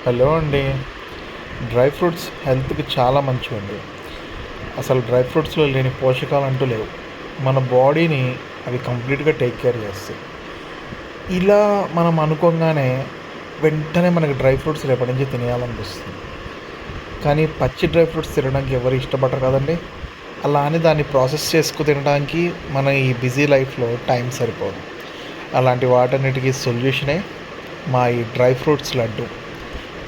Hello అండి. Dry fruits హెల్త్కి చాలా మంచివండి. అసలు డ్రై ఫ్రూట్స్లో లేని పోషకాలు అంటూ లేవు. మన బాడీని అవి కంప్లీట్గా టేక్ కేర్ చేస్తాయి. ఇలా మనం అనుకోగానే వెంటనే మనకి డ్రై ఫ్రూట్స్ రేపటి నుంచి తినేయాలనిపిస్తుంది. కానీ పచ్చి డ్రై ఫ్రూట్స్ తినడానికి ఎవరు ఇష్టపడరు కదండి. అలా అని దాన్ని ప్రాసెస్ చేసుకు తినడానికి మన ఈ బిజీ లైఫ్లో టైం సరిపోదు. అలాంటి వాటన్నిటికీ సొల్యూషనే మా ఈ డ్రై ఫ్రూట్స్ లడ్డు.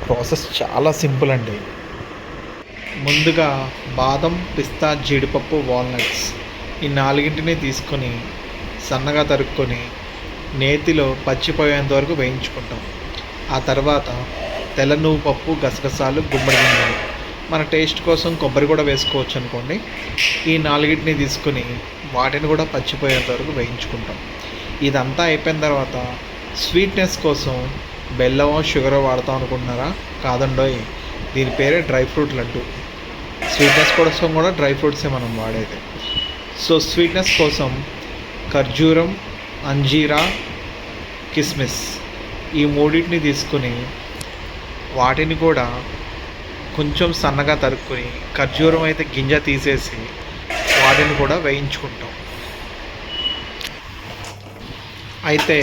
ప్రాసెస్ చాలా సింపుల్ అండి. ముందుగా బాదం, పిస్తా, జీడిపప్పు, వాల్నట్స్ ఈ నాలుగింటిని తీసుకొని సన్నగా తరుక్కొని నేతిలో పచ్చిపోయేంత వరకు వేయించుకుంటాం. ఆ తర్వాత తెల్ల నువ్వు పప్పు, గసగసాలు, గుమ్మడి గింజలు, మన టేస్ట్ కోసం కొబ్బరి కూడా వేసుకోవచ్చు అనుకోండి. ఈ నాలుగింటిని తీసుకొని వాటిని కూడా పచ్చిపోయేంత వరకు వేయించుకుంటాం. ఇదంతా అయిపోయిన తర్వాత స్వీట్నెస్ కోసం బెల్లమో షుగరో వాడతాం అనుకుంటున్నారా? కాదండోయ్, దీని పేరే డ్రై ఫ్రూట్ లడ్డు. స్వీట్నెస్ కోసం కూడా డ్రై ఫ్రూట్సే మనం వాడేది. సో స్వీట్నెస్ కోసం ఖర్జూరం, అంజీరా, కిస్మిస్ ఈ మూడింటిని తీసుకుని వాటిని కూడా కొంచెం సన్నగా తరుక్కొని, ఖర్జూరం అయితే గింజ తీసేసి వాటిని కూడా వేయించుకుంటాం. అయితే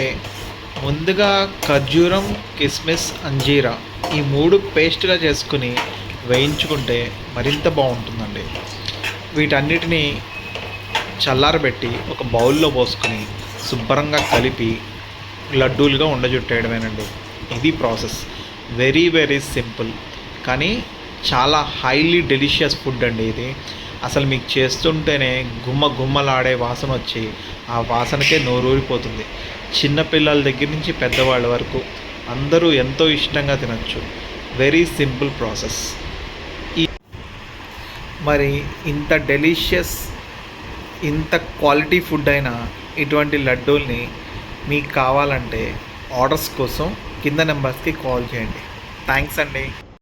ముందుగా ఖర్జూరం, కిస్మిస్, అంజీరా ఈ మూడు పేస్ట్గా చేసుకుని వేయించుకుంటే మరింత బాగుంటుందండి. వీటన్నిటిని చల్లారబెట్టి ఒక బౌల్లో పోసుకొని శుభ్రంగా కలిపి లడ్డూలుగా ఉండజుట్టేయడమేనండి. ఇది ప్రాసెస్. వెరీ వెరీ సింపుల్, కానీ చాలా హైలీ డెలిషియస్ ఫుడ్ అండి ఇది. అసలు మీకు చేస్తుంటేనే గుమ్మలాడే వాసన వచ్చి ఆ వాసనకే నోరూరిపోతుంది. చిన్నపిల్లల దగ్గర నుంచి పెద్దవాళ్ళ వరకు అందరూ ఎంతో ఇష్టంగా తినచ్చు. Very simple process. మరి ఇంత డెలిషియస్, ఇంత క్వాలిటీ ఫుడ్ అయిన ఇటువంటి లడ్డూల్ని మీకు కావాలంటే ఆర్డర్స్ కోసం కింద నెంబర్స్కి కాల్ చేయండి. థ్యాంక్స్ అండి.